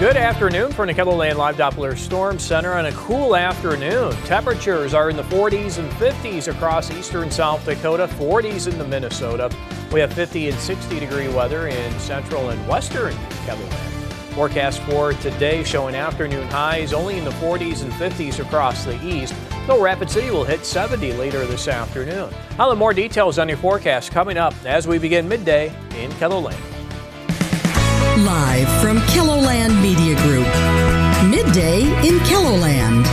Good afternoon from the KELOLAND Live Doppler Storm Center on a cool afternoon. Temperatures are in the 40s and 50s across eastern South Dakota, 40s in the Minnesota. We have 50 and 60 degree weather in central and western KELOLAND. Forecast for today showing afternoon highs only in the 40s and 50s across the east. Though Rapid City will hit 70 later this afternoon. I'll have more details on your forecast coming up as we begin midday in KELOLAND. Live from KELOLAND Media Group, Midday in KELOLAND.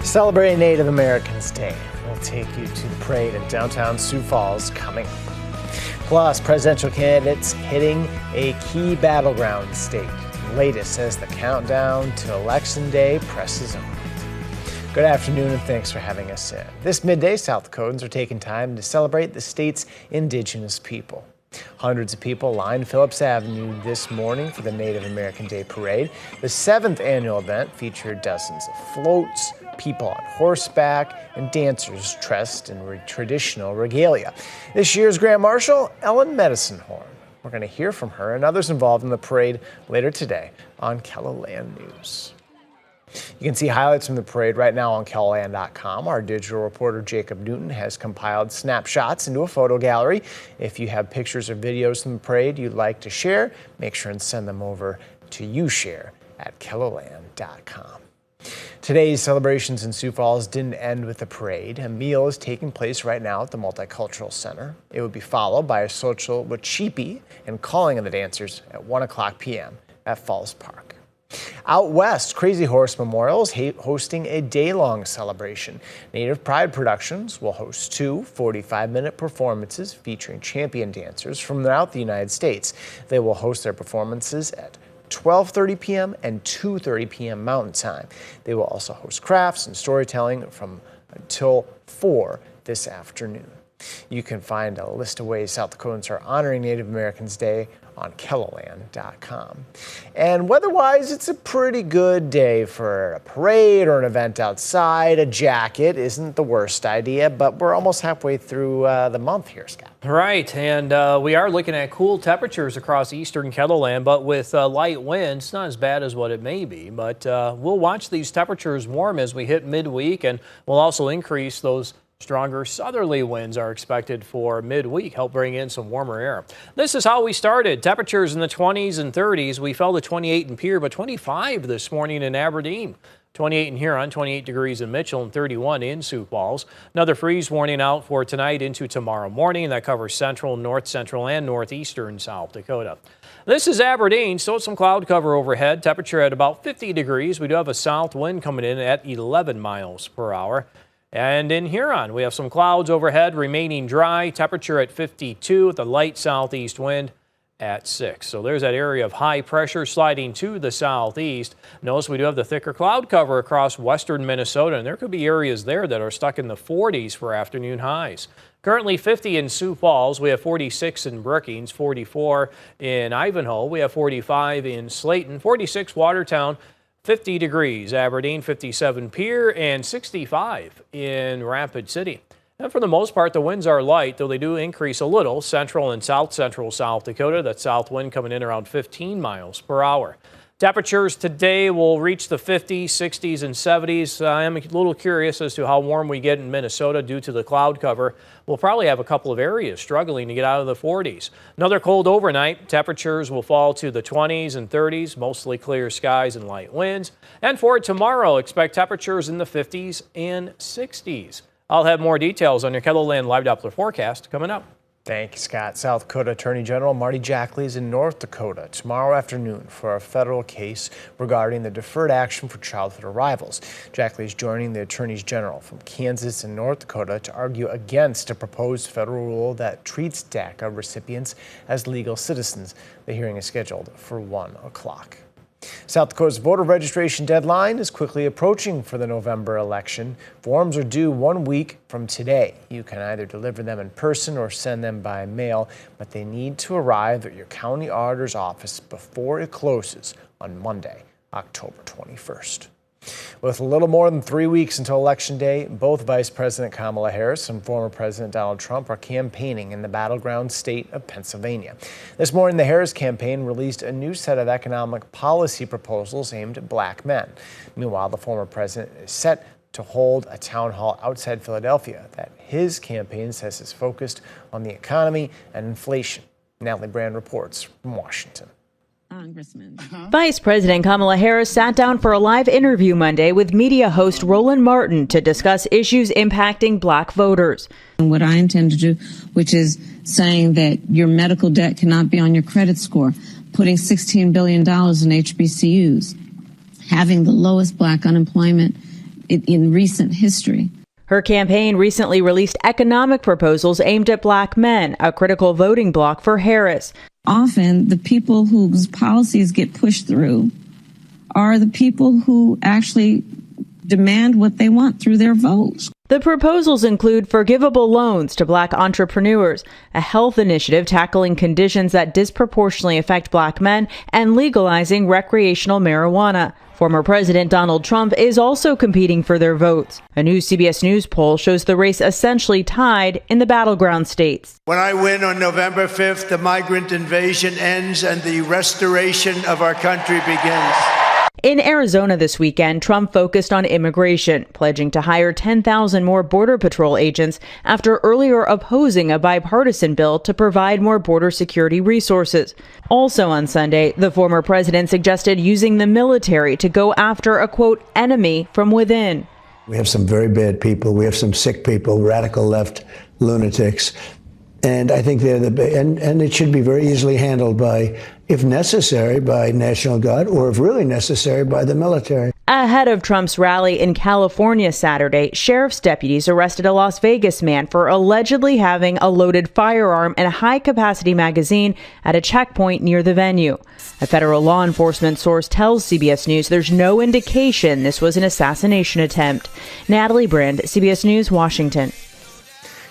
Celebrating Native Americans Day. We'll take you to the parade in downtown Sioux Falls coming up. Plus, presidential candidates hitting a key battleground state. Latest as the countdown to Election Day presses on. Good afternoon and thanks for having us in. This midday, South Dakotans are taking time to celebrate the state's indigenous people. Hundreds of people lined Phillips Avenue this morning for the Native American Day Parade. The 7th annual event featured dozens of floats, people on horseback, and dancers dressed in traditional regalia. This year's Grand Marshal, Ellen Medicine Horn. We're going to hear from her and others involved in the parade later today on KELOLAND News. You can see highlights from the parade right now on KELOLAND.com. Our digital reporter Jacob Newton has compiled snapshots into a photo gallery. If you have pictures or videos from the parade you'd like to share, make sure and send them over to youshare@KELOLAND.com. Today's celebrations in Sioux Falls didn't end with the parade. A meal is taking place right now at the Multicultural Center. It would be followed by a social wachipi and calling of the dancers at 1 o'clock p.m. at Falls Park. Out west, Crazy Horse Memorial is hosting a day-long celebration. Native Pride Productions will host two 45-minute performances featuring champion dancers from throughout the United States. They will host their performances at 12:30 p.m. and 2:30 p.m. Mountain Time. They will also host crafts and storytelling from until 4 this afternoon. You can find a list of ways South Dakotans are honoring Native Americans Day on KELOLAND.com. And weather-wise, it's a pretty good day for a parade or an event outside. A jacket isn't the worst idea, but we're almost halfway through the month here, Scott. Right, and we are looking at cool temperatures across eastern KELOLAND, but with light winds, not as bad as what it may be. But we'll watch these temperatures warm as we hit midweek, and we'll also increase those stronger southerly winds are expected for midweek, help bring in some warmer air. This is how we started. Temperatures in the 20s and 30s. We fell to 28 in Pierre, but 25 this morning in Aberdeen. 28 in Huron, 28 degrees in Mitchell, and 31 in Sioux Falls. Another freeze warning out for tonight into tomorrow morning. That covers central, north central, and northeastern South Dakota. This is Aberdeen, still some cloud cover overhead. Temperature at about 50 degrees. We do have a south wind coming in at 11 miles per hour. And in Huron, we have some clouds overhead, remaining dry. Temperature at 52 with a light southeast wind at 6. So there's that area of high pressure sliding to the southeast. Notice we do have the thicker cloud cover across western Minnesota, and there could be areas there that are stuck in the 40s for afternoon highs. Currently 50 in Sioux Falls. We have 46 in Brookings, 44 in Ivanhoe. We have 45 in Slayton, 46 Watertown. 50 degrees, Aberdeen, 57 Pierre, and 65 in Rapid City. And for the most part, the winds are light, though they do increase a little. Central and south central South Dakota, that south wind coming in around 15 miles per hour. Temperatures today will reach the 50s, 60s, and 70s. I am a little curious as to how warm we get in Minnesota due to the cloud cover. We'll probably have a couple of areas struggling to get out of the 40s. Another cold overnight. Temperatures will fall to the 20s and 30s, mostly clear skies and light winds. And for tomorrow, expect temperatures in the 50s and 60s. I'll have more details on your KELOLAND Live Doppler forecast coming up. Thank you, Scott. South Dakota Attorney General Marty Jackley is in North Dakota tomorrow afternoon for a federal case regarding the deferred action for childhood arrivals. Jackley is joining the attorneys general from Kansas and North Dakota to argue against a proposed federal rule that treats DACA recipients as legal citizens. The hearing is scheduled for 1 o'clock. South Dakota's voter registration deadline is quickly approaching for the November election. Forms are due 1 week from today. You can either deliver them in person or send them by mail, but they need to arrive at your county auditor's office before it closes on Monday, October 21st. With a little more than 3 weeks until Election Day, both Vice President Kamala Harris and former President Donald Trump are campaigning in the battleground state of Pennsylvania. This morning, the Harris campaign released a new set of economic policy proposals aimed at black men. Meanwhile, the former president is set to hold a town hall outside Philadelphia that his campaign says is focused on the economy and inflation. Natalie Brand reports from Washington. Vice President Kamala Harris sat down for a live interview Monday with media host Roland Martin to discuss issues impacting black voters. What I intend to do, which is saying that your medical debt cannot be on your credit score, putting $16 billion in HBCUs, having the lowest black unemployment in recent history. Her campaign recently released economic proposals aimed at black men, a critical voting bloc for Harris. Often, the people whose policies get pushed through are the people who actually demand what they want through their votes. The proposals include forgivable loans to black entrepreneurs, a health initiative tackling conditions that disproportionately affect black men, and legalizing recreational marijuana. Former President Donald Trump is also competing for their votes. A new CBS News poll shows the race essentially tied in the battleground states. When I win on November 5th, the migrant invasion ends and the restoration of our country begins. In Arizona this weekend, Trump focused on immigration, pledging to hire 10,000 more Border Patrol agents after earlier opposing a bipartisan bill to provide more border security resources. Also on Sunday, the former president suggested using the military to go after a, quote, enemy from within. We have some very bad people. We have some sick people, radical left lunatics. And I think they're and it should be very easily handled by, if necessary, by National Guard, or if really necessary, by the military. Ahead of Trump's rally in California Saturday, sheriff's deputies arrested a Las Vegas man for allegedly having a loaded firearm and a high-capacity magazine at a checkpoint near the venue. A federal law enforcement source tells CBS News there's no indication this was an assassination attempt. Natalie Brand, CBS News, Washington.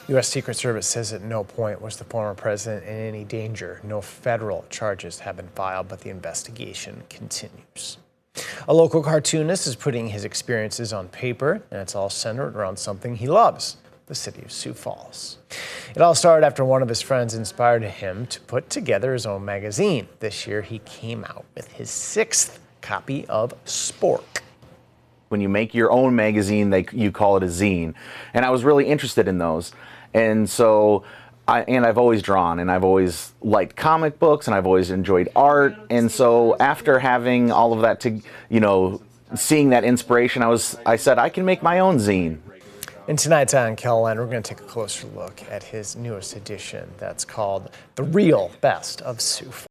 U.S. Secret Service says at no point was the former president in any danger. No federal charges have been filed, but the investigation continues. A local cartoonist is putting his experiences on paper, and it's all centered around something he loves, the city of Sioux Falls. It all started after one of his friends inspired him to put together his own magazine. This year, he came out with his 6th copy of Spork. When you make your own magazine, you call it a zine. And I was really interested in those. And so, I've always drawn, and I've always liked comic books, and I've always enjoyed art. And so after having all of that seeing that inspiration, I said, I can make my own zine. And tonight on KELOLAND, we're going to take a closer look at his newest edition that's called The Real Best of Sioux Falls.